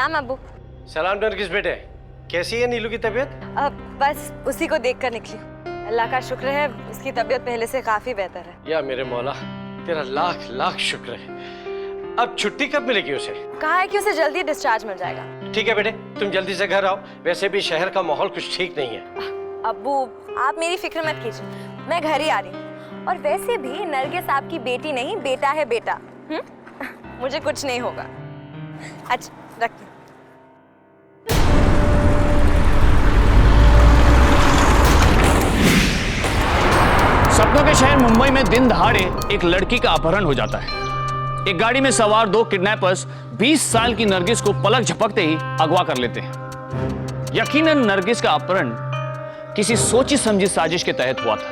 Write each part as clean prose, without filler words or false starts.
सलाम अब्बू। सलाम नरगिस बेटे, कैसी है नीलू की तबीयत? बस उसी को देखकर निकली। अल्लाह का शुक्र है उसकी तबीयत पहले से काफी बेहतर है। या मेरे मौला, तेरा लाख लाख शुक्र है। अब छुट्टी कब मिलेगी उसे? कहा है कि उसे जल्दी डिस्चार्ज मिल जाएगा। ठीक है बेटे, तुम जल्दी से घर आओ। वैसे भी शहर का माहौल कुछ ठीक नहीं है। अब्बू आप मेरी फिक्र मत कीजिए, मैं घर ही आ रही हूँ। और वैसे भी नरगिस आपकी बेटी नहीं, बेटा है बेटा। मुझे कुछ नहीं होगा। अच्छा रखती हूँ। सपनों के शहर मुंबई में दिन दहाड़े एक लड़की का अपहरण हो जाता है। एक गाड़ी में सवार दो किडनैपर्स 20 साल की नरगिस को पलक झपकते ही अगवा कर लेते हैं। यकीनन नरगिस का अपहरण किसी सोची समझी साजिश के तहत हुआ था,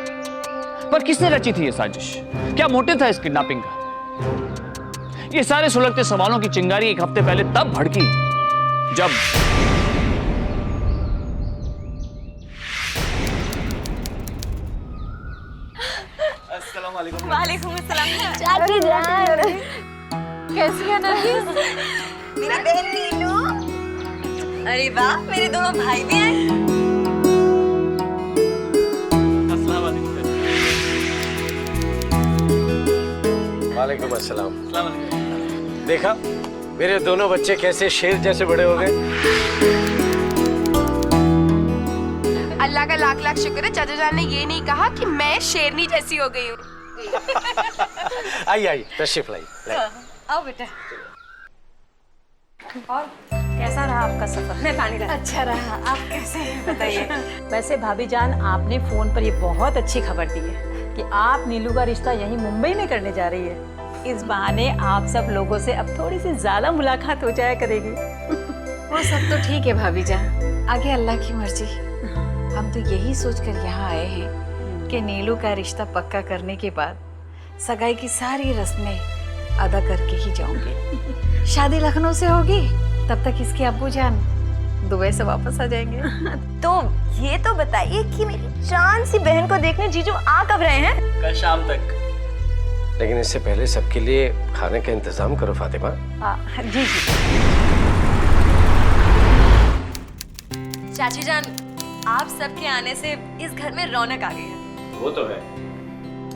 पर किसने रची थी यह साजिश? क्या मोटिव था इस किडनैपिंग का? ये सारे सुलगते सवालों की चिंगारी एक हफ्ते पहले तब भड़की जब वालेकुम अस्सलाम। चाची जान कैसी है नरगिस? मेरी बहन नीलू। अरे वाह, मेरे दोनों भाई भी आए। वालेकुम अस्सलाम। देखा मेरे दोनों बच्चे कैसे शेर जैसे बड़े हो गए। अल्लाह का लाख लाख शुक्र है चाचा जान ने ये नहीं कहा कि मैं शेरनी जैसी हो गई हूँ। आई आई तशरीफ लाई। आओ बेटा। और कैसा रहा आपका सफर? मैं पानी ला। अच्छा रहा। आप कैसे हैं बताइए? वैसे भाभी जान, आपने फोन पर ये बहुत अच्छी खबर दी है कि आप नीलू का रिश्ता यहीं मुंबई में करने जा रही है। इस बहाने आप सब लोगों से अब थोड़ी सी ज्यादा मुलाकात हो जाया करेगी। वो सब तो ठीक है भाभी जान, आगे अल्लाह की मर्जी। हम तो यही सोचकर यहाँ आए हैं कि नीलू का रिश्ता पक्का करने के बाद सगाई की सारी रस्में अदा करके ही जाऊंगी। शादी लखनऊ से होगी, तब तक इसके अब्बू जान दुबई से वापस आ जाएंगे। तो ये तो बताइए कि मेरी जान सी बहन को देखने जीजू आ कब रहे हैं? कल शाम तक। लेकिन इससे पहले सबके लिए खाने का इंतजाम करो फातिमा। जी जी। चाची जान, आप सबके आने से इस घर में रौनक आ गई है। वो तो है।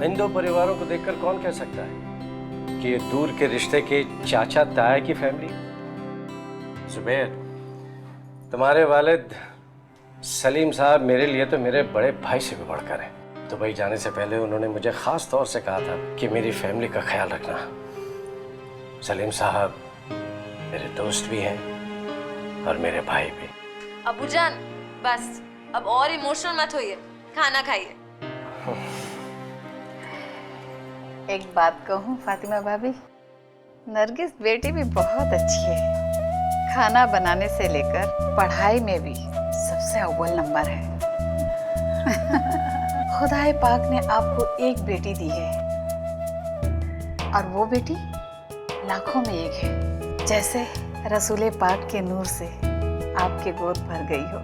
इन दो परिवारों को देखकर कौन कह सकता है कि ये दूर के रिश्ते के चाचा ताया की फैमिली। जुबैर, तुम्हारे वालिद सलीम साहब मेरे लिए तो मेरे बड़े भाई से भी बढ़कर हैं। दुबई जाने से पहले उन्होंने मुझे खास तौर से कहा था कि मेरी फैमिली का ख्याल रखना। सलीम साहब मेरे दोस्त भी हैं और मेरे भाई भी। अबू जान बस अब और इमोशनल मत होइए, खाना खाइए। एक बात कहूँ फातिमा भाभी, नरगिस बेटी भी बहुत अच्छी है। खाना बनाने से लेकर पढ़ाई में भी सबसे अव्वल नंबर है। खुदाए पाक ने आपको एक बेटी दी है और वो बेटी लाखों में एक है। जैसे रसूले पाक के नूर से आपके गोद भर गई हो।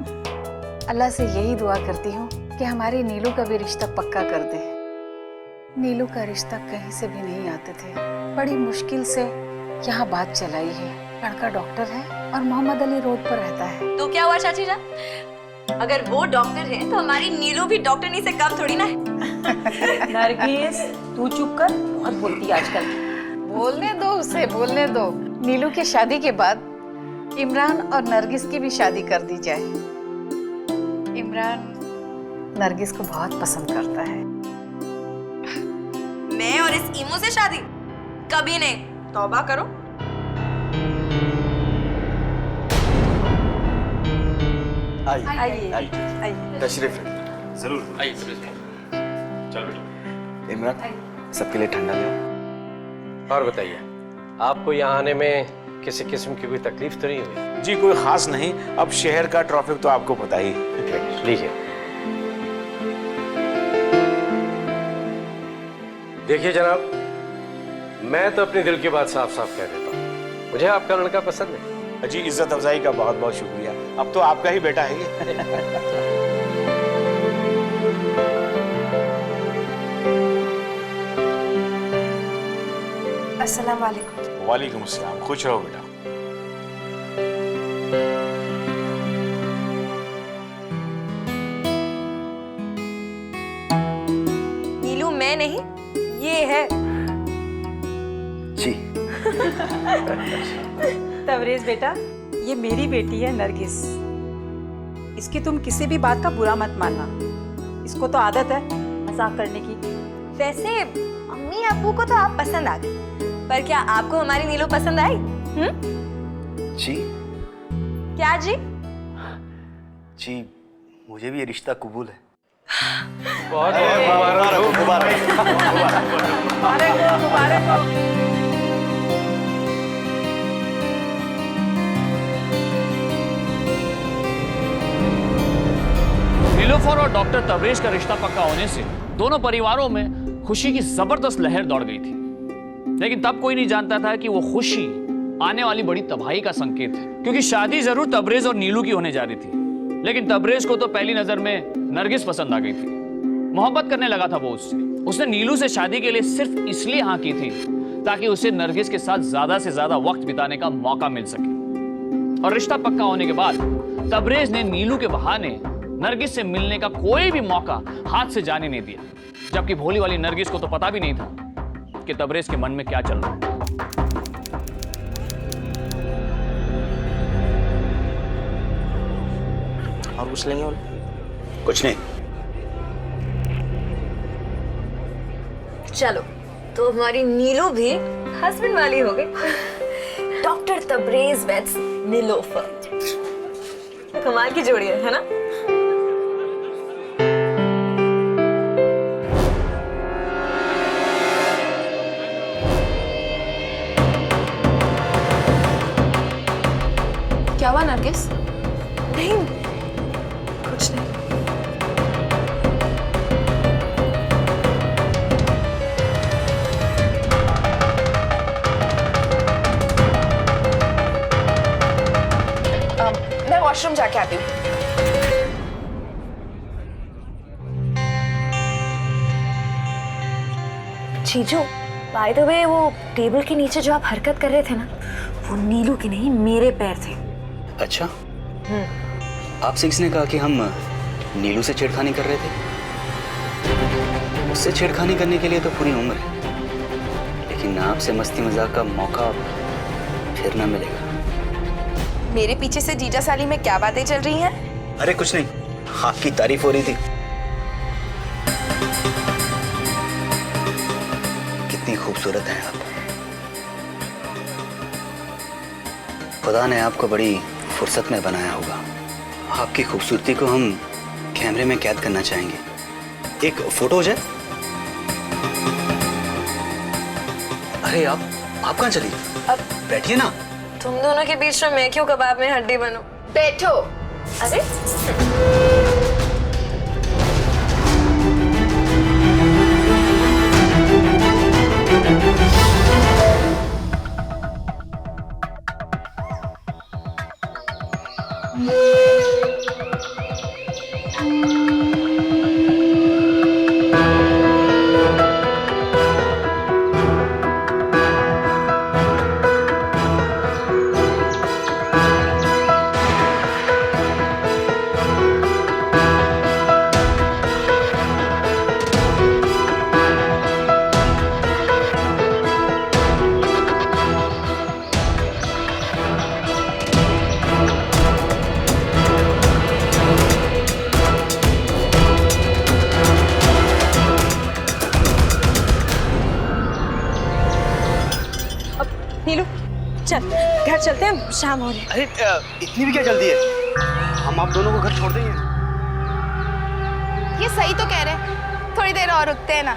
अल्लाह से यही दुआ करती हूँ कि हमारी नीलू का भी रिश्ता पक्का कर दे। नीलू का रिश्ता कहीं से भी नहीं आते थे, बड़ी मुश्किल से यहाँ बात चलाई है। लड़का डॉक्टर है और मोहम्मद अली रोड पर रहता है। तो क्या हुआ चाची जान? अगर वो डॉक्टर है तो हमारी नीलू भी डॉक्टरनी से कम थोड़ी ना है। नरगिस तू चुप कर, बहुत बोलती है आजकल। बोलने दो उसे, बोलने दो। नीलू की शादी के बाद इमरान और नरगिस की भी शादी कर दी जाए। इमरान नरगिस को बहुत पसंद करता है। मैं और इस ईमो से शादी? कभी नहीं। तौबा करो। आइए तशरीफ जरूर आइए। चलो इमरान, सबके लिए ठंडा ले। और बताइए, आपको यहाँ आने में किसी किस्म की कोई तकलीफ तो नहीं हुई? जी कोई खास नहीं। अब शहर का ट्रैफिक तो आपको पता ही। लीजिए। देखिए जनाब, मैं तो अपने दिल की बात साफ साफ कह देता हूँ, मुझे आपका लड़का पसंद है। जी इज्जत अफजाई का बहुत बहुत शुक्रिया। अब तो आपका ही बेटा है ये। अस्सलाम वालेकुम। वालेकुम अस्सलाम। खुश रहो बेटा। मैं नहीं, ये है। जी। तबरेज बेटा, ये मेरी बेटी है नरगिस। इसकी तुम किसी भी बात का बुरा मत मानना। इसको तो आदत है मजाक करने की। वैसे अम्मी अब्बू को तो आप पसंद आ गए, पर क्या आपको हमारी नीलू पसंद आई? जी। क्या जी? जी, मुझे भी ये रिश्ता कबूल है। बहुत मुबारक हो। मुबारक हो। नीलोफर और डॉक्टर तबरेज का रिश्ता पक्का होने से दोनों परिवारों में खुशी की जबरदस्त लहर दौड़ गई थी। लेकिन तब कोई नहीं जानता था कि वो खुशी आने वाली बड़ी तबाही का संकेत है, क्योंकि शादी जरूर तबरेज और नीलू की होने जा रही थी, लेकिन तबरेज को तो पहली नजर में नरगिस पसंद आ गई थी। मोहब्बत करने लगा था वो उससे। उसने नीलू से शादी के लिए सिर्फ इसलिए हाँ की थी ताकि उसे नरगिस के साथ ज्यादा से ज्यादा वक्त बिताने का मौका मिल सके। और रिश्ता पक्का होने के बाद तबरेज ने नीलू के बहाने नरगिस से मिलने का कोई भी मौका हाथ से जाने नहीं दिया, जबकि भोली वाली नरगिस को तो पता भी नहीं था कि तबरेज के मन में क्या चल रहा है। और कुछ लेंगे? और कुछ नहीं। चलो, तो हमारी नीलू भी हस्बैंड वाली हो गई। Doctor Tabrez weds Nilofar. कमाल की जोड़ी है ना? क्या हुआ नरगिस? नहीं, कुछ नहीं। मैं वॉशरूम जाके आती हूँ। जीजू, बाय द वे, वो टेबल के नीचे जो आप हरकत कर रहे थे ना, वो नीलू के नहीं मेरे पैर थे। अच्छा, आपसे किसने कहा कि हम नीलू से छेड़खानी कर रहे थे? उससे छेड़खानी करने के लिए तो पूरी उम्र है, लेकिन आपसे मस्ती मजाक का मौका फिर ना मिलेगा। मेरे पीछे से जीजा साली में क्या बातें चल रही हैं? अरे कुछ नहीं, आपकी तारीफ हो रही थी। कितनी खूबसूरत हैं आप। खुदा ने आपको बड़ी फुर्सत में बनाया होगा। आपकी खूबसूरती को हम कैमरे में कैद करना चाहेंगे। एक फोटो हो जाए? अरे आप कहाँ चली? अब बैठिए ना। तुम दोनों के बीच में मैं क्यों कबाब में हड्डी बनूं? बैठो। अरे नीलू, चल घर चलते हैं, शाम हो रही है। अरे इतनी भी क्या जल्दी है? हम आप दोनों को घर छोड़ देंगे। ये सही तो कह रहे हैं, थोड़ी देर और रुकते हैं ना।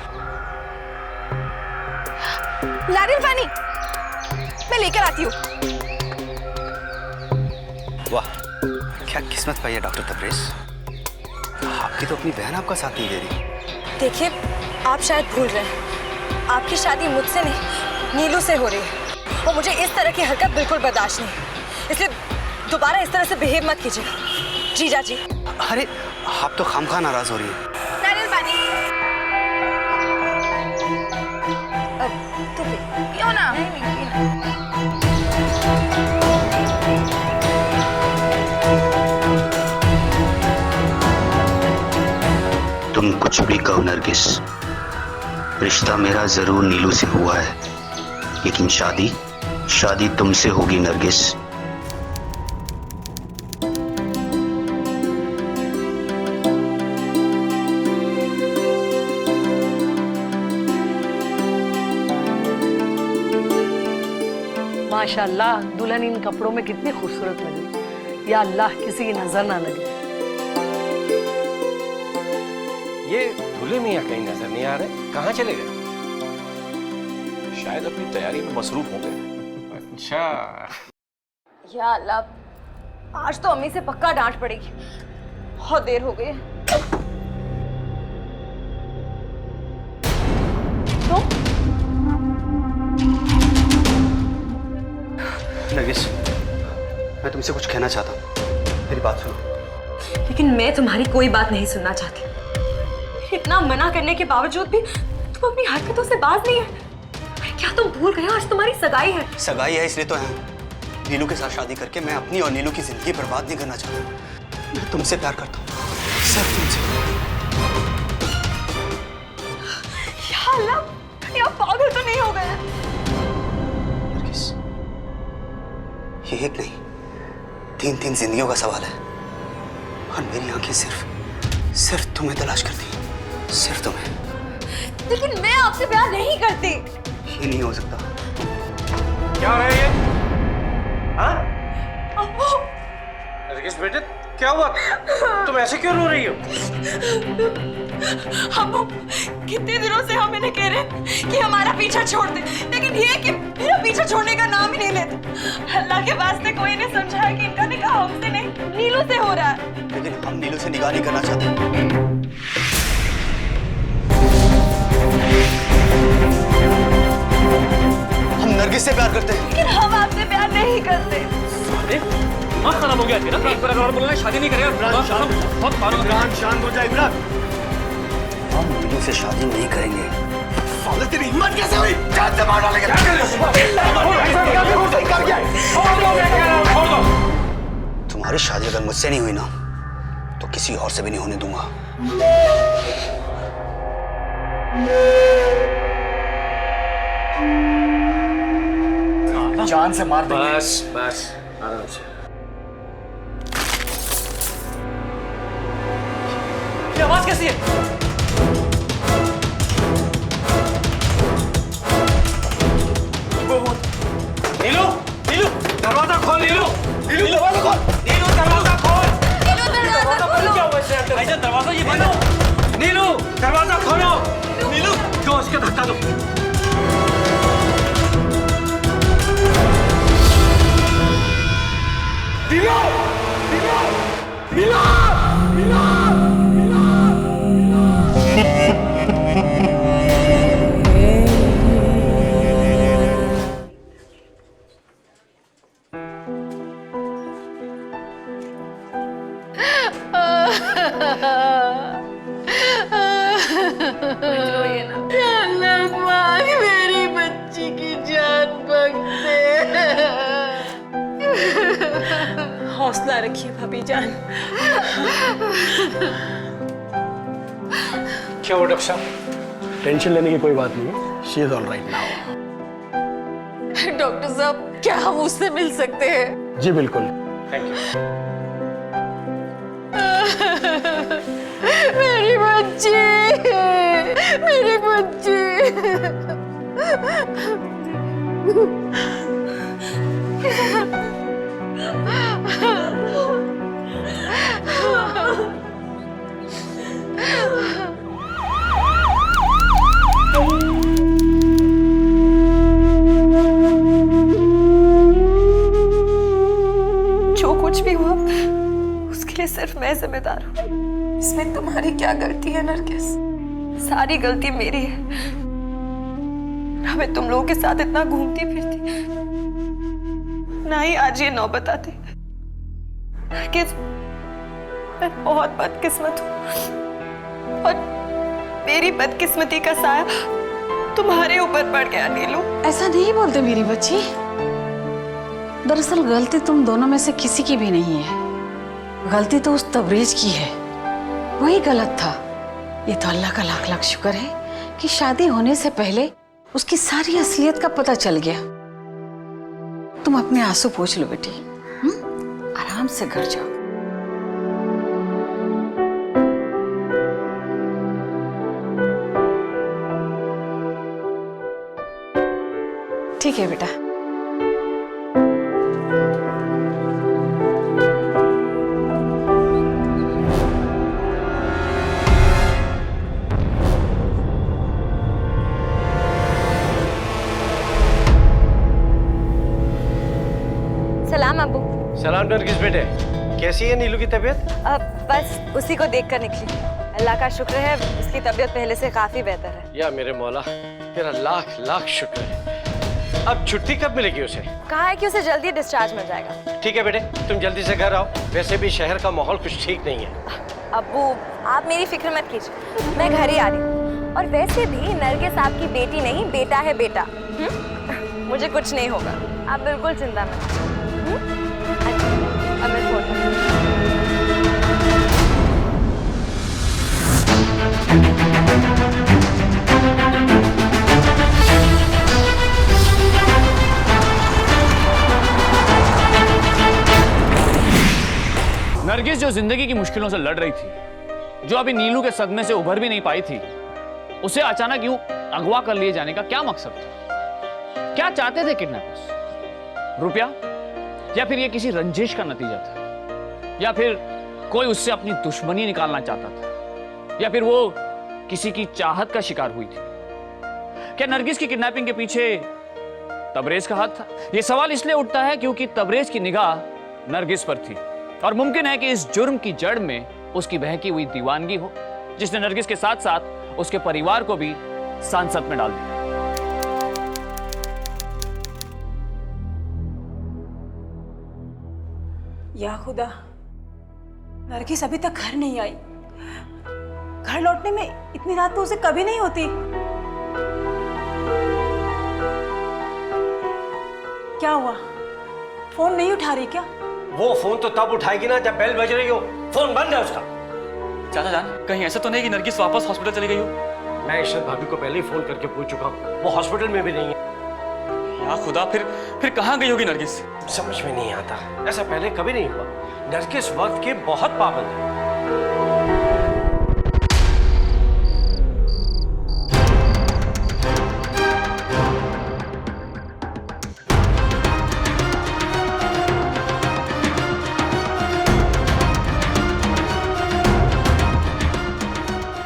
नारियल पानी मैं लेकर आती हूँ। वाह, क्या किस्मत पाई है डॉक्टर तबरेज। आपकी तो अपनी बहन आपका साथ नहीं दे रही। देखिए, आप शायद भूल रहे हैं, आपकी शादी मुझसे नहीं नीलू से हो रही है, और मुझे इस तरह की हरकत बिल्कुल बर्दाश्त नहीं, इसलिए दोबारा इस तरह से बिहेव मत कीजिएगा जीजा जी। अरे आप तो खामखा नाराज हो रही है। नारियल पानी तू पी। क्यों ना? तुम कुछ भी कहो नरगिस, रिश्ता मेरा जरूर नीलू से हुआ है, लेकिन शादी तुमसे होगी नरगिस। माशाल्लाह, दुल्हन इन कपड़ों में कितनी खूबसूरत लगी। या अल्लाह, किसी की नजर ना लगे। ये दूल्हे मियाँ कहीं नजर नहीं आ रहे, कहाँ चले गए? शायद अपनी तैयारी में मसरूफ हो गए। अच्छा। या अल्लाह, आज तो अम्मी से पक्का डांट पड़ेगी। बहुत देर हो गई है। नरगिस, मैं तुमसे कुछ कहना चाहता हूँ, मेरी बात सुनो। लेकिन मैं तुम्हारी कोई बात नहीं सुनना चाहती। इतना मना करने के बावजूद भी तुम अपनी हरकतों से बाज नहीं है। क्या तुम भूल गए आज तुम्हारी सगाई है? सगाई है इसलिए तो है। नीलू के साथ शादी करके मैं अपनी और नीलू की जिंदगी बर्बाद नहीं करना चाहता। मैं तुमसे प्यार करता हूँ, सिर्फ तुमसे। या अल्लाह, कहीं आप पागल तो नहीं हो गए? नरगिस, ये एक नहीं, 3 जिंदगियों का सवाल है, और मेरी आंखें सिर्फ तुम्हें तलाश करती हैं, सिर्फ तुम्हें। लेकिन मैं आपसे प्यार नहीं करती। ये नहीं हो सकता। क्या हो रहा है ये? हाँ? अब्बू, नरगिस बेटे, क्या हुआ? तुम ऐसे क्यों रो रही हो? अब्बू, कितने दिनों से हम इन्हें कह रहे हैं कि हमारा पीछा छोड़ दे, लेकिन ये कि मेरा पीछा छोड़ने का नाम ही नहीं लेते। अल्लाह के वास्ते कोई ने समझाया कि इनका निकाह हमसे नहीं, नीलू से हो रहा है। लेकिन हम नीलू से निकाह नहीं करना चाहते। हम नरगिस से प्यार करते हैं। लेकिन हम आपसे प्यार नहीं करते। दिमाग खराब हो गया तेरा। एक बार अगर बोलना शादी नहीं करेगा। इमरान, शांत हो जा इमरान। हम नीलू से शादी नहीं करेंगे। साले तेरी हिम्मत कैसे हुई? जान से मार डालेंगे। तुम्हारी शादी अगर मुझसे नहीं हुई ना, तो किसी और से भी नहीं होने दूंगा। जान से मार देंगे। बस आराम से। ये आवाज कैसी है? नीलू, नीलू, दरवाजा खोल। नीलू, नीलू, दरवाजा खोल। नीलू, दरवाजा खोल। नीलू, दरवाजा खोलो। क्या हुआ इसे? भाईजान, दरवाजा ये बंद हो। नीलू, दरवाजा खोलो। नीलू, दो उसके धक्का दो। नीलू, नीलू, नीलू, मेरी बच्ची की जान बख्शे। हौसला रखिए भाभी जान। क्या हुआ डॉक्टर साहब? टेंशन लेने की कोई बात नहीं है। She is all right now. Doctor साहब, क्या हम उससे मिल सकते हैं? जी बिल्कुल। Thank you. मेरी बच्ची, मेरी बच्ची। जो कुछ भी हुआ उसके लिए सिर्फ मैं जिम्मेदार हूँ। इसमें तुम्हारी क्या गलती है नरगिस? सारी गलती मेरी है। ना मैं तुम लोगों के साथ इतना घूमती फिरती, ना ही आज ये नौबत आती। नरगिस, मैं बहुत बदकिस्मत हूँ और मेरी बदकिस्मती का साया तुम्हारे ऊपर पड़ गया नीलू। ऐसा नहीं बोलते मेरी बच्ची। दरअसल गलती तुम दोनों में से किसी की भी नहीं है। गलती तो उस तबरेज की है, वही गलत था। ये तो अल्लाह का लाख लाख शुक्र है कि शादी होने से पहले उसकी सारी असलियत का पता चल गया। तुम अपने आंसू पोंछ लो बेटी, आराम से घर जाओ। ठीक है बेटा। सलाम अब्बू। सलाम नरगिस बेटे, कैसी है नीलू की तबीयत? बस उसी को देखकर निकली। अल्लाह का शुक्र है उसकी तबीयत पहले से काफी बेहतर है। या मेरे मौला, तेरा लाख लाख शुक्र है। अब छुट्टी कब मिलेगी उसे? कहा है कि उसे जल्दी डिस्चार्ज मिल जाएगा। ठीक है बेटे, तुम जल्दी से घर आओ। वैसे भी शहर का माहौल कुछ ठीक नहीं है। अब्बू आप मेरी फिक्र मत कीजिए, मैं घर ही आ रही हूँ। और वैसे भी नरगिस आपकी बेटी नहीं, बेटा है बेटा। मुझे कुछ नहीं होगा, आप बिल्कुल चिंता मत कीजिए। अब मैं फोन नरगिस जो जिंदगी की मुश्किलों से लड़ रही थी, जो अभी नीलू के सदमे से उभर भी नहीं पाई थी, उसे अचानक यूं अगवा कर लिए जाने का क्या मकसद था? क्या चाहते थे किडनैपर्स? रुपया? या फिर ये किसी रंजिश का नतीजा था? या फिर कोई उससे अपनी दुश्मनी निकालना चाहता था? या फिर वो किसी की चाहत का शिकार हुई थी? क्या नरगिस की किडनैपिंग के पीछे तबरेज का हाथ था? यह सवाल इसलिए उठता है क्योंकि तबरेज की निगाह नरगिस पर थी और मुमकिन है कि इस जुर्म की जड़ में उसकी बहकी हुई दीवानगी हो, जिसने नरगिस के साथ साथ उसके परिवार को भी सांसत में डाल दिया। या खुदा, नरगिस अभी तक घर नहीं आई। घर लौटने में इतनी रात तो उसे कभी नहीं होती। क्या हुआ? फोन नहीं उठा रही क्या? वो फोन तो तब उठाएगी ना जब बेल बज रही हो। फोन बंद है उसका। चाचा जान, कहीं ऐसा तो नहीं कि नरगिस वापस हॉस्पिटल चली गई हो? मैं इशरत भाभी को पहले ही फोन करके पूछ चुका हूँ, वो हॉस्पिटल में भी नहीं है। या खुदा, फिर कहाँ गई होगी नरगिस? समझ में नहीं आता, ऐसा पहले कभी नहीं हुआ। नरगिस वक्त के बहुत पाबंद है।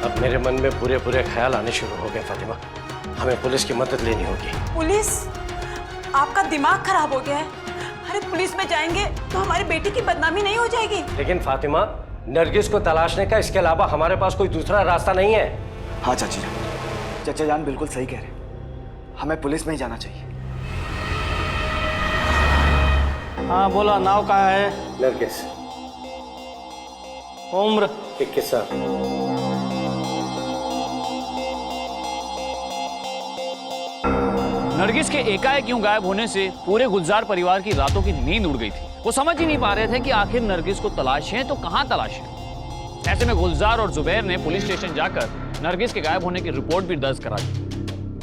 अब मेरे मन में बुरे बुरे ख्याल आने शुरू हो गए फातिमा। हमें पुलिस की मदद लेनी होगी। पुलिस? आपका दिमाग खराब हो गया है। अरे पुलिस में जाएंगे तो हमारी बेटी की बदनामी नहीं हो जाएगी? लेकिन फातिमा, नरगिस को तलाशने का इसके अलावा हमारे पास कोई दूसरा रास्ता नहीं है। हाँ चाची जान, चाचा जान बिल्कुल सही कह रहे। हमें पुलिस में ही जाना चाहिए। हाँ बोला, नाव कहाँ है? नरगिस। उम्र? 21 साल। नरगिस के एकाएक यूं गायब होने से पूरे गुलजार परिवार की रातों की नींद उड़ गई थी। वो समझ ही नहीं पा रहे थे कि आखिर नरगिस को तलाशें तो कहां तलाशें। ऐसे में गुलजार और जुबैर ने पुलिस स्टेशन जाकर नरगिस के गायब होने की रिपोर्ट भी दर्ज करा दी।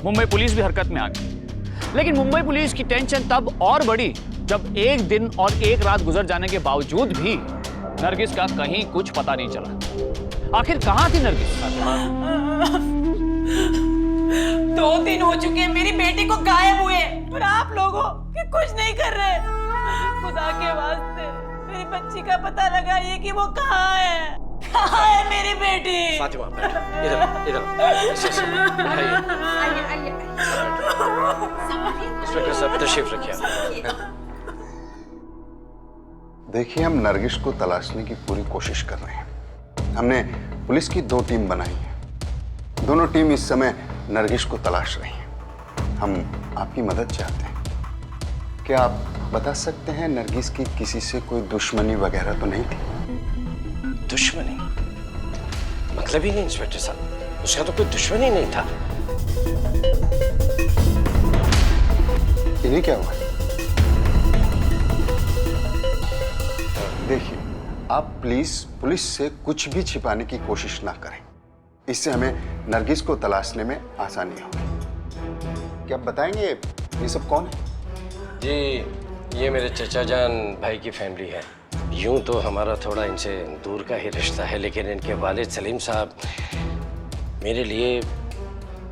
मुंबई पुलिस भी हरकत में आ गई। लेकिन मुंबई पुलिस की टेंशन तब और बढ़ी जब एक दिन और एक रात गुजर जाने के बावजूद भी नरगिस का कहीं कुछ पता नहीं चला। आखिर कहां थी नरगिस? 2 दिन हो चुके हैं मेरी बेटी को गायब हुए और आप लोगों के कुछ नहीं कर रहे। खुदा के वास्ते मेरी बच्ची का पता लगाइए कि वो कहाँ है। कहाँ है मेरी बेटी? फातिमा, इधर इंस्पेक्टर साहब तशरीफ रखिए। देखिए, हम नरगिस को तलाशने की पूरी कोशिश कर रहे हैं। हमने पुलिस की 2 टीम बनाई है। दोनों टीम इस समय नरगिस को तलाश रही हैं। हम आपकी मदद चाहते हैं। क्या आप बता सकते हैं नरगिस की किसी से कोई दुश्मनी वगैरह तो नहीं थी? दुश्मनी? मतलब ही नहीं इंस्पेक्टर साहब, उसका तो कोई दुश्मन ही नहीं था। इन्हें क्या हुआ? देखिए, आप प्लीज पुलिस से कुछ भी छिपाने की कोशिश ना करें। इससे हमें नरगिस को तलाशने में आसानी होगी। क्या आप बताएंगे ये सब कौन है? जी, ये मेरे चचा जान भाई की फैमिली है। यूं तो हमारा थोड़ा इनसे दूर का ही रिश्ता है, लेकिन इनके वालिद सलीम साहब मेरे लिए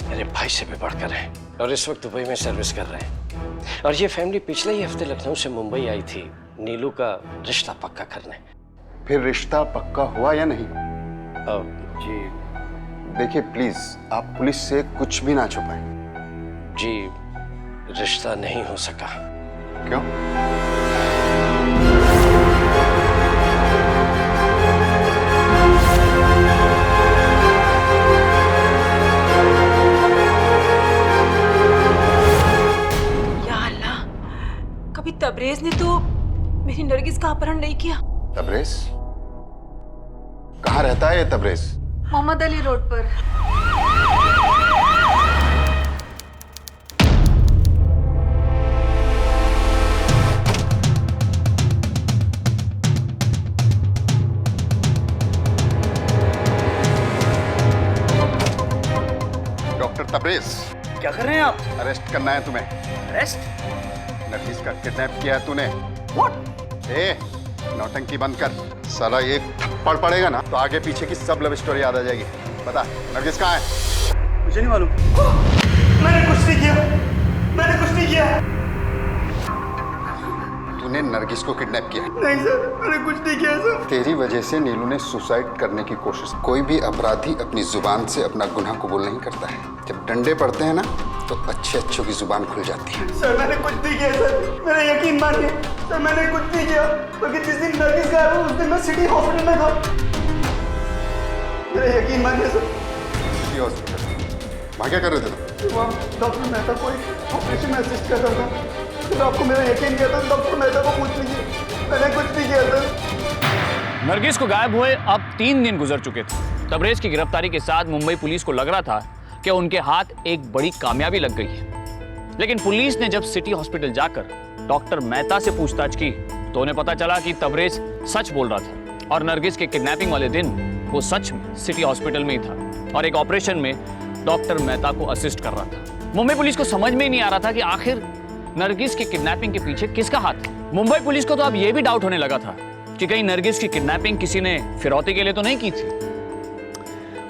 मेरे भाई से भी बढ़कर हैं और इस वक्त दुबई में सर्विस कर रहे हैं। और ये फैमिली पिछले ही हफ्ते लखनऊ से मुंबई आई थी नीलू का रिश्ता पक्का करने। फिर रिश्ता पक्का हुआ या नहीं? जी देखिए प्लीज, आप पुलिस से कुछ भी ना छुपाएं। जी, रिश्ता नहीं हो सका। क्यों? या अल्लाह, कभी तबरेज ने तो मेरी नरगिस का अपहरण नहीं किया। तबरेज? कहाँ रहता है ये तबरेज? मोहम्मद अली रोड पर। डॉक्टर तबरेज, क्या कर रहे हैं आप? अरेस्ट करना है तुम्हें। अरेस्ट? नरगिस का किडनैप किया है तूने। व्हाट? ए, नौटंकी बंद कर। साला एक थप्पड़ पड़ेगा ना तो आगे पीछे की सब लव स्टोरी याद आ जाएगी। बता, नरगिस कहाँ है? मुझे नहीं मालूम। मैंने कुछ नहीं किया, मैंने कुछ नहीं किया। तूने नरगिस को किडनैप किया? नहीं सर, मैंने कुछ नहीं किया सर। तेरी वजह से नीलू ने सुसाइड करने की कोशिश। कोई भी अपराधी अपनी जुबान से अपना गुनाह कबूल नहीं करता है। जब डंडे पड़ते हैं ना तो अच्छे अच्छों की जुबान खुल जाती है। सर मैंने कुछ नहीं किया सर, मेरा यकीन मानिए सर, मैंने कुछ नहीं किया। क्योंकि जिस दिन नरगिस गायब हुई उस दिन मैं सिटी हॉस्पिटल में था। मेरा यकीन मानिए सर। City hospital? वहाँ क्या कर रहे थे तुम? वहाँ डॉक्टर मेहता को एक ऑपरेशन में असिस्ट कर रहा था। तो आपको मेरा यकीन किया था, डॉक्टर मेहता को पूछ लीजिए, मैंने कुछ नहीं किया सर। नरगिस को गायब हुए अब 3 दिन गुजर चुके थे। तबरेज की गिरफ्तारी के साथ मुंबई पुलिस को लग रहा था कि उनके हाथ एक बड़ी कामयाबी लग गई है। लेकिन पुलिस ने जब सिटी हॉस्पिटल जाकर डॉक्टर मेहता से पूछताछ की तो उन्हें पता चला कि तबरेज सच बोल रहा था और नरगिस के किडनैपिंग वाले दिन वो सच में सिटी हॉस्पिटल में ही था और एक ऑपरेशन में डॉक्टर मेहता को असिस्ट कर रहा था। मुंबई पुलिस को समझ में ही नहीं आ रहा था कि आखिर नरगिस के किडनैपिंग के पीछे किसका हाथ है। मुंबई पुलिस को तो अब यह भी डाउट होने लगा था कि कहीं नरगिस की किडनैपिंग किसी ने फिरौती के लिए तो नहीं की थी।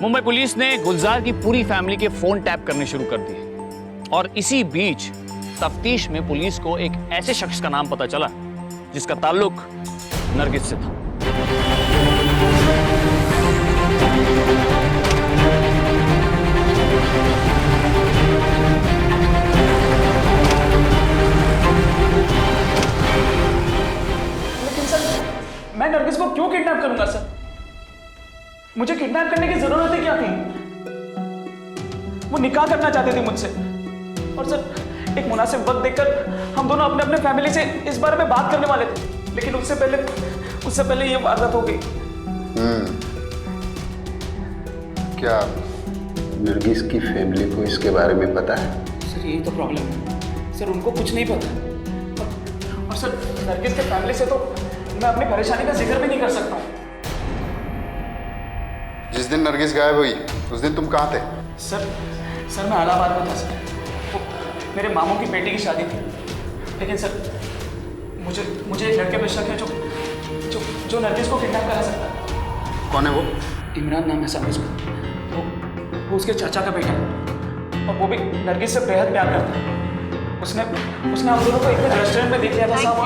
मुंबई पुलिस ने गुलजार की पूरी फैमिली के फोन टैप करने शुरू कर दिए और इसी बीच तफ्तीश में पुलिस को एक ऐसे शख्स का नाम पता चला जिसका ताल्लुक नरगिस से था। लेकिन सर, मैं नरगिस को क्यों किडनैप करूंगा सर? मुझे किडनैप करने की जरूरत ही क्या थी? वो निकाह करना चाहते थे मुझसे और सर एक मुनासिब वक्त देखकर हम दोनों अपने अपने फैमिली से इस बारे में बात करने वाले थे, लेकिन उससे पहले ये वारदात हो गई। क्या नरगिस की फैमिली को इसके बारे में पता है? सर यही तो प्रॉब्लम है सर, उनको कुछ नहीं पता। और सर नरगिस के फैमिली से तो मैं अपनी परेशानी का जिक्र भी नहीं कर सकता हूँ। जिस दिन नरगिस गायब हुई उस दिन तुम कहाँ थे? सर मैं इलाहाबाद में था सर। वो मेरे मामू की बेटी की शादी थी, लेकिन सर मुझे एक लड़के पे शक है जो नरगिस को किडनैप करा सकता है। कौन है वो? इमरान नाम है साहब उसका। वो उसके चाचा का बेटा है और वो भी नरगिस से बेहद प्यार करता है। उसने हम दोनों को एक रेस्टोरेंट में देख लिया था साहब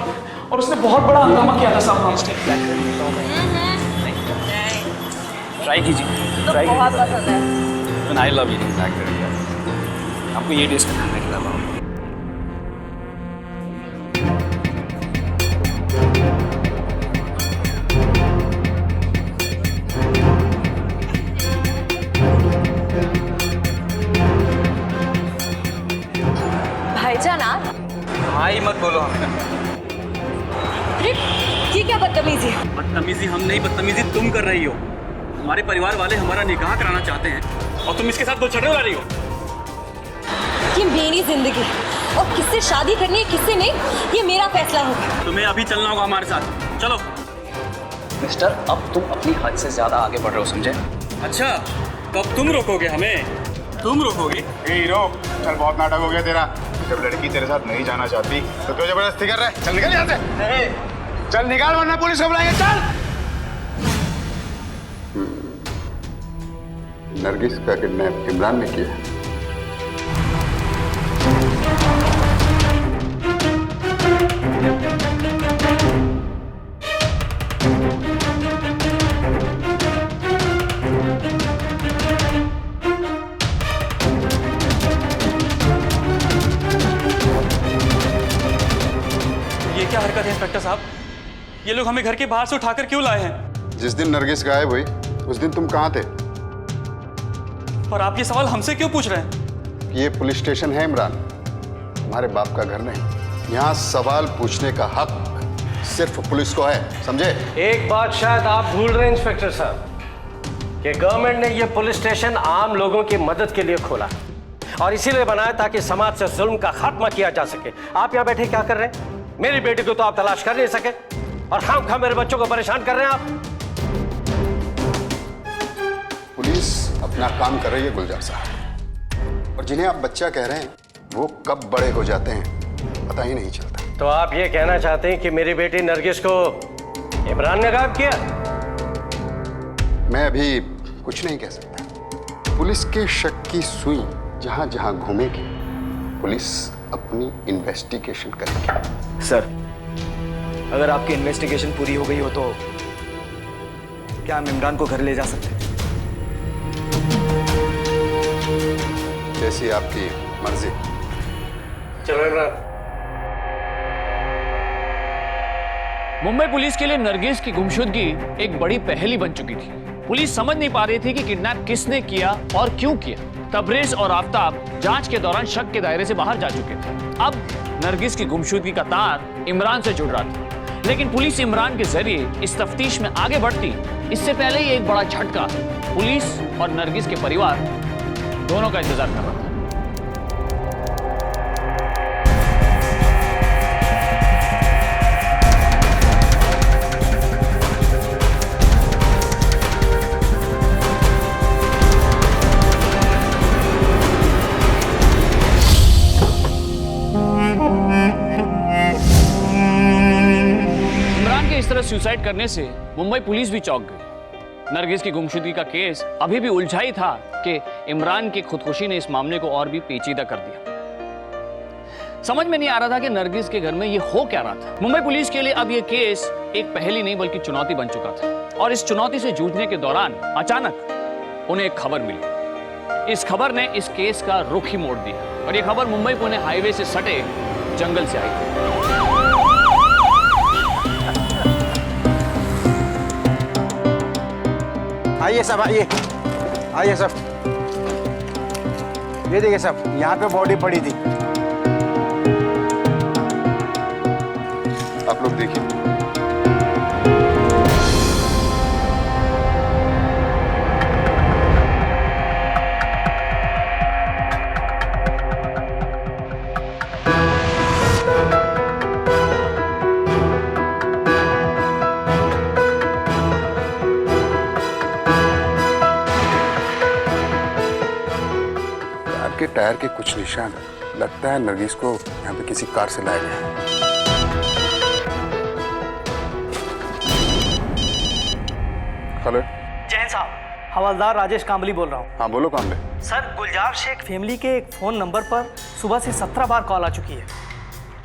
और उसने बहुत बड़ा हंगामा किया था साहब। ट्राई कीजिए, ट्राई कीजिए। बहुत पसंद है। आई लव ईटिंग ब्लैक करी। आपको ये टेस्ट करना है, खिलाता हूँ। भाईजान आप? हाँ ही मत बोलो हमें। अरे ये क्या बदतमीजी है? बदतमीजी हम नहीं, बदतमीजी तुम कर रही हो। हमारे परिवार वाले हमारा निकाह कराना चाहते हैं और तुम इसके साथ बुलछड़े उड़ा रही हो। ये मेरी जिंदगी और किससे शादी करनी है किससे नहीं ये मेरा फैसला होगा। तुम्हें अभी चलना होगा हमारे साथ, चलो। मिस्टर, अब तुम अपनी हद से ज्यादा आगे बढ़ रहे हो, समझे? अच्छा, कब तुम रोकोगे हमें? तुम रोकोगे? रोक, चल बहुत नाटक हो गया तेरा। जब लड़की तेरे साथ नहीं जाना चाहती तो क्यों जबरदस्ती कर रहा है? चल निकल यहाँ से। चल निकाल वरना पुलिस को बुलाएंगे। चल। नरगिस का किडनैप इमरान ने किया। ये क्या हरकत है इंस्पेक्टर साहब? ये लोग हमें घर के बाहर से उठाकर क्यों लाए हैं? जिस दिन नरगिस गायब हुई उस दिन तुम कहाँ थे? और आप ये सवाल हमसे क्यों पूछ रहे हैं? ये पुलिस स्टेशन है इमरान, तुम्हारे बाप का घर नहीं। यहाँ सवाल पूछने का हक सिर्फ पुलिस को है, समझे? एक बात शायद आप भूल रहे हैं इंस्पेक्टर साहब, कि गवर्नमेंट ने यह पुलिस स्टेशन आम लोगों की मदद के लिए खोला और इसीलिए बनाया ताकि समाज से जुल्म का खात्मा किया जा सके। आप यहाँ बैठे क्या कर रहे हैं? मेरी बेटी को तो आप तलाश कर नहीं सके और खामखा मेरे बच्चों को परेशान कर रहे हैं आप। पुलिस अपना काम कर रही है गुलजार साहब, और जिन्हें आप बच्चा कह रहे हैं वो कब बड़े हो जाते हैं पता ही नहीं चलता। तो आप ये कहना चाहते हैं कि मेरी बेटी नरगिस को इमरान ने गायब किया? मैं अभी कुछ नहीं कह सकता। पुलिस के शक की सुई जहां जहां घूमेगी पुलिस अपनी इन्वेस्टिगेशन करेगी। सर, अगर आपकी इन्वेस्टिगेशन पूरी हो गई हो तो क्या हम इमरान को घर ले जा सकते हैं? जैसी आपकी मर्जी। चलो इमरान। मुंबई पुलिस के लिए नरगिस की गुमशुदगी एक बड़ी पहेली बन चुकी थी। पुलिस समझ नहीं पा रही थी कि किडनैप किसने किया और क्यों किया। तबरेज और आफ्ताब जांच के दौरान शक के दायरे से बाहर जा चुके थे। अब नरगिस की गुमशुदगी का तार इमरान से जुड़ रहा था, लेकिन पुलिस इमरान के जरिए इस तफ्तीश में आगे बढ़ती इससे पहले ही एक बड़ा झटका पुलिस और नरगिस के परिवार दोनों का इंतजार कर रहा था। सुसाइड करने से मुंबई पुलिस भी चौंक गई। नरगिस की गुमशुदगी का केस अभी भी उलझा ही था कि इमरान की खुदकुशी ने इस मामले को और भी पेचीदा कर दिया। समझ में नहीं आ रहा था कि नरगिस के घर में ये हो क्या रहा था। मुंबई पुलिस के लिए अब ये केस एक पहेली नहीं बल्कि चुनौती बन चुका था, और इस चुनौती से जूझने के दौरान अचानक उन्हें एक खबर मिली। इस खबर ने इस केस का रुख ही मोड़ दिया, और ये खबर मुंबई पुणे हाईवे से सटे जंगल से आई। आइए साहब, आइए आइए साहब, ये देखिए साहब, यहाँ पे बॉडी पड़ी थी। आप लोग देखिए। के टायर के कुछ निशान, लगता है नरगिस को यहाँ पे किसी कार से लाया गया। हेलो जैन साहब, हवलदार राजेश कांबली बोल रहा हूँ। हाँ बोलो कांबले। सर, गुलजार शेख फैमिली के एक फ़ोन नंबर पर सुबह से 17 बार कॉल आ चुकी है,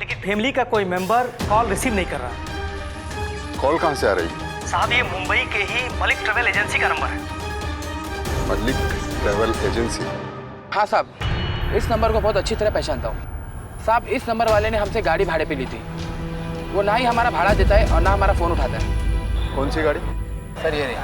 लेकिन फैमिली का कोई मेंबर कॉल रिसीव नहीं कर रहा है। कॉल कहाँ से आ रही है? साहब, ये मुंबई के ही मलिक ट्रेवल एजेंसी का नंबर है। Malik travel agency? हाँ साहब, इस नंबर को बहुत अच्छी तरह पहचानता हूँ। साहब, इस नंबर वाले ने हमसे गाड़ी भाड़े पे ली थी। वो ना ही हमारा भाड़ा देता है और ना हमारा फ़ोन उठाता है। कौन सी गाड़ी? सर ये रही।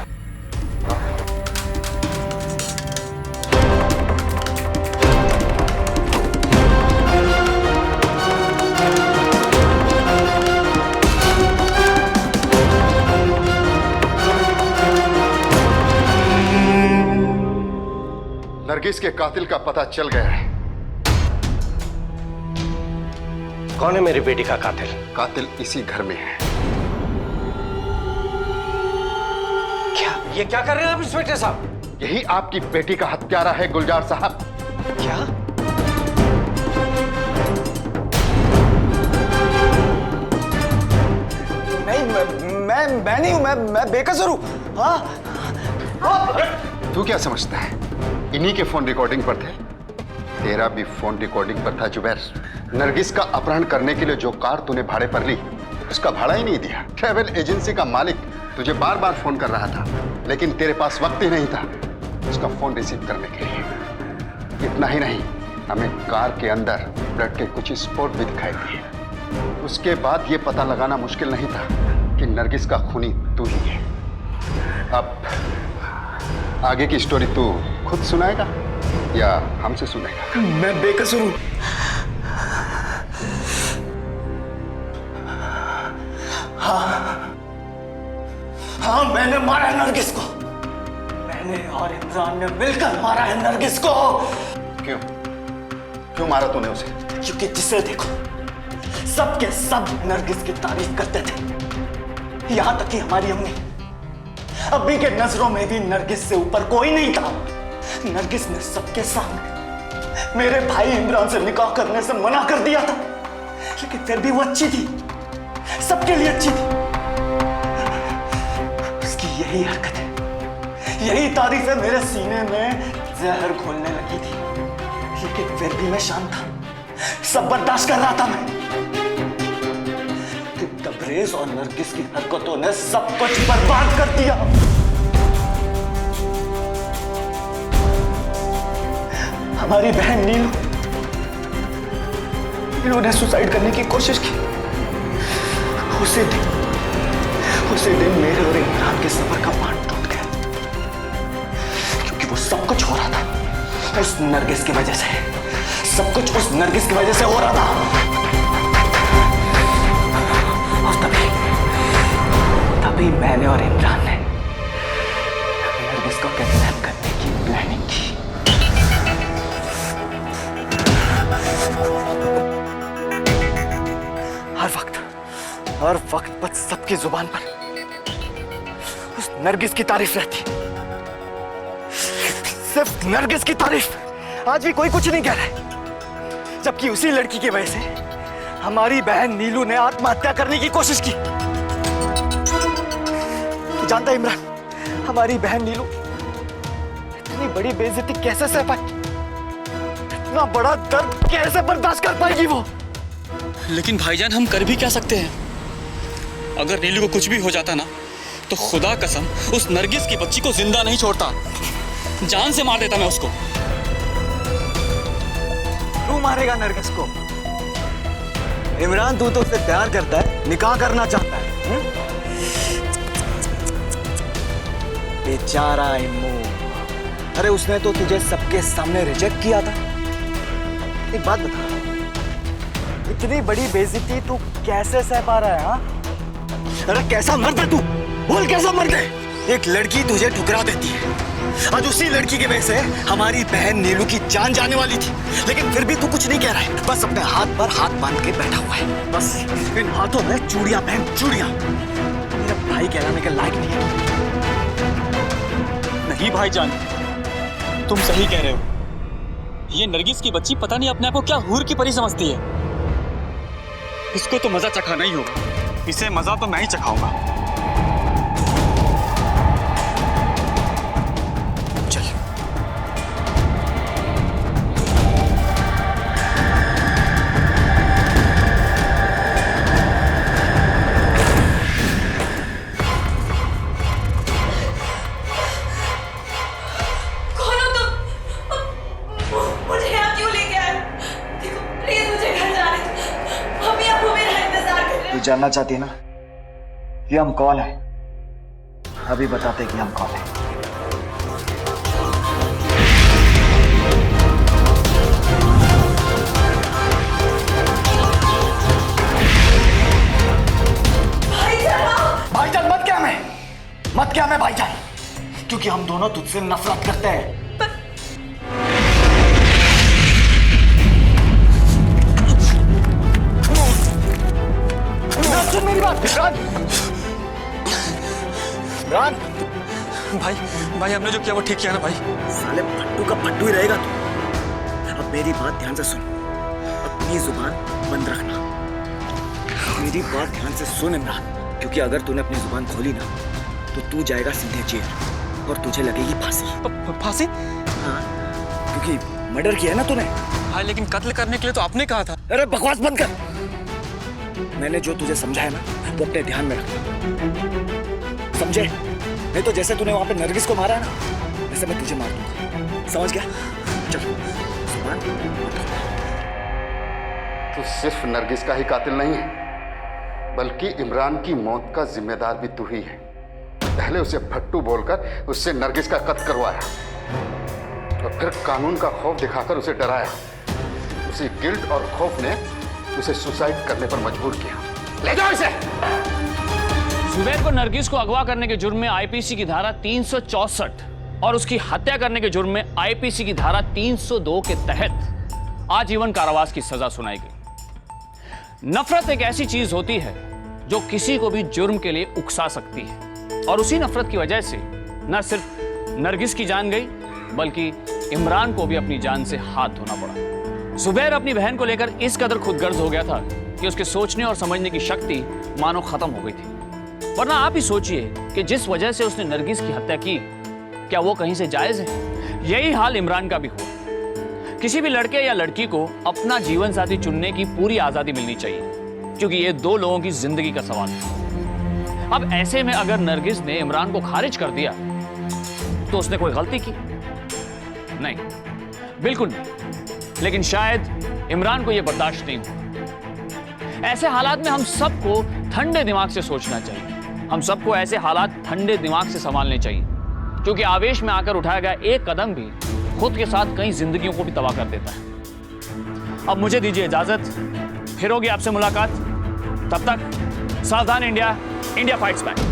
नरगिस के कातिल का पता चल गया है। कौन है मेरी बेटी का कातिल? कातिल इसी घर में है। क्या? ये क्या कर रहे हैं आप इंस्पेक्टर साहब? यही आपकी बेटी का हत्यारा है गुलजार साहब। क्या? नहीं, मैं नहीं हूं, मैं बेकसूर हूं। हाँ? तू क्या समझता है इन्हीं के फोन रिकॉर्डिंग पर थे? तेरा भी फोन रिकॉर्डिंग पर था जुबैर। नरगिस का अपहरण करने के लिए जो कार तूने भाड़े पर ली, उसका भाड़ा ही नहीं दिया। ट्रैवल एजेंसी का मालिक तुझे बार बार फोन कर रहा था, लेकिन तेरे पास वक्त ही नहीं था उसका फोन रिसीव करने के लिए। इतना ही नहीं, हमें कार के अंदर ब्लड के कुछ स्पॉट भी दिखाई दिए। उसके बाद यह पता लगाना मुश्किल नहीं था कि नरगिस का खूनी तू ही है। अब आगे की स्टोरी तू खुद सुनाएगा या हमसे सुनेगा? मैं बेकसूर हूं। हाँ, मैंने मारा है नरगिस को। मैंने और इमरान ने मिलकर मारा है नरगिस को। क्यों मारा तूने उसे? क्योंकि जिसे देखो सबके सब नरगिस की तारीफ करते थे, यहां तक कि हमारी अम्मी के नजरों में भी नरगिस से ऊपर कोई नहीं था। नरगिस ने सबके सामने मेरे भाई इमरान से निकाह करने से मना कर दिया था, लेकिन फिर भी वो अच्छी थी, सबके लिए अच्छी थी। उसकी यही हरकतें, यही तारीफें मेरे सीने में जहर घोलने लगी थी, लेकिन फिर भी मैं शांत था, सब बर्दाश्त कर रहा था मैं। तबरेज और नरगिस की हरकतों ने सब कुछ बर्बाद कर दिया। हमारी बहन नीलू ने सुसाइड करने की कोशिश की। उसी दिन मेरे और इमरान के सफर का बांध टूट गया, क्योंकि वो सब कुछ हो रहा था उस नरगिस की वजह से। सब कुछ उस नरगिस की वजह से हो रहा था। और तभी मैंने और इमरान ने नरगिस को किडनैप करने की प्लानिंग की। हर वक्त बस सबकी जुबान पर उस नरगिस की तारीफ रहती, सिर्फ नरगिस की तारीफ। आज भी कोई कुछ नहीं कह रहा, जबकि उसी लड़की की वजह से हमारी बहन नीलू ने आत्महत्या करने की कोशिश की। तो जानता इमरान, हमारी बहन नीलू इतनी बड़ी बेइज्जती कैसे सह पाई? इतना बड़ा दर्द कैसे बर्दाश्त कर पाएगी वो? लेकिन भाईजान, हम कर भी क्या सकते हैं? अगर नीलू को कुछ भी हो जाता ना, तो खुदा कसम उस नरगिस की बच्ची को जिंदा नहीं छोड़ता, जान से मार देता मैं उसको। तू मारेगा नरगिस को? इमरान, तू तो उससे प्यार करता है, निकाह करना चाहता है। बेचारा इम्मू, अरे उसने तो तुझे सबके सामने रिजेक्ट किया था। एक बात बता, इतनी बड़ी बेइज्जती तू कैसे सह पा रहा है? हाँ, अरे कैसा मर्द है तू? बोल, कैसा मर्द है? एक लड़की तुझे ठुकरा देती है, आज उसी लड़की की वजह से हमारी बहन नीलू की जान जाने वाली थी, लेकिन फिर भी तू कुछ नहीं कह रहा है, बस अपने हाथ पर हाथ बांध के बैठा हुआ है। बस इन हाथों में चूड़ियां पहन, चूड़ियां। मेरा भाई कहलाने के लायक नहीं है। नहीं भाईजान, तुम सही कह रहे हो। ये नरगिस की बच्ची पता नहीं अपने आप को क्या हूर की परी समझती है। इसको तो मजा चखाना ही होगा, इसे मजा तो मैं ही चखाऊंगा। जानना चाहती है ना कि हम कौन है? अभी बताते कि हम कौन है। भाईजान मत क्या मैं भाईजान, क्योंकि हम दोनों तुझसे नफरत करते हैं। सुन मेरी बात इमरान, भाई हमने जो किया वो ठीक किया ना भाई। साले फट्टू का फट्टू ही रहेगा तू। अब मेरी बात ध्यान से सुन, अपनी जुबान बंद रखना। मेरी बात ध्यान से सुन इमरान, क्योंकि अगर तूने अपनी जुबान खोली ना तो तू जाएगा सीधे जेल और तुझे लगेगी फांसी। फांसी? हाँ, क्योंकि मर्डर किया है ना तूने। हाँ, लेकिन कत्ल करने के लिए तो आपने कहा था। अरे बकवास बंद कर। मैंने जो तुझे समझाया ना वो अपने ध्यान में रख, समझे? नहीं तो जैसे तूने वहां पे नरगिस को मारा है ना, वैसे मैं तुझे मार दूंगा, समझ गया? चल जुबान। तू सिर्फ नरगिस का ही कातिल नहीं है, बल्कि इमरान की मौत का जिम्मेदार भी तू ही है। पहले उसे फट्टू बोलकर उससे नरगिस का कत्ल करवाया और फिर कानून का खौफ दिखाकर उसे डराया। उसी गिल्ट और खौफ ने उसे सुसाइड करने पर मजबूर किया। ले जाओ इसे। जुबैर को नरगिस को अगवा करने के जुर्म में आईपीसी की धारा 364 और उसकी हत्या करने के जुर्म में आईपीसी की धारा 302 के तहत आजीवन कारावास की सजा सुनाई गई। नफरत एक ऐसी चीज होती है जो किसी को भी जुर्म के लिए उकसा सकती है, और उसी नफरत की वजह से न सिर्फ नरगिस की जान गई बल्कि इमरान को भी अपनी जान से हाथ धोना पड़ा। जुबैर अपनी बहन को लेकर इस कदर खुदगर्ज हो गया था कि उसके सोचने और समझने की शक्ति मानो खत्म हो गई थी। वरना आप ही सोचिए कि जिस वजह से उसने नरगिस की हत्या की, क्या वो कहीं से जायज है? यही हाल इमरान का भी हुआ। किसी भी लड़के या लड़की को अपना जीवन साथी चुनने की पूरी आजादी मिलनी चाहिए, क्योंकि ये दो लोगों की जिंदगी का सवाल है। अब ऐसे में अगर नरगिस ने इमरान को खारिज कर दिया तो उसने कोई गलती की? नहीं, बिल्कुल नहीं। लेकिन शायद इमरान को यह बर्दाश्त नहीं हुआ। ऐसे हालात में हम सबको ठंडे दिमाग से सोचना चाहिए। हम सबको ऐसे हालात ठंडे दिमाग से संभालने चाहिए, क्योंकि आवेश में आकर उठाया गया एक कदम भी खुद के साथ कई जिंदगियों को भी तबाह कर देता है। अब मुझे दीजिए इजाजत, फिर होगी आपसे मुलाकात। तब तक सावधान इंडिया, इंडिया फाइट्स बैक।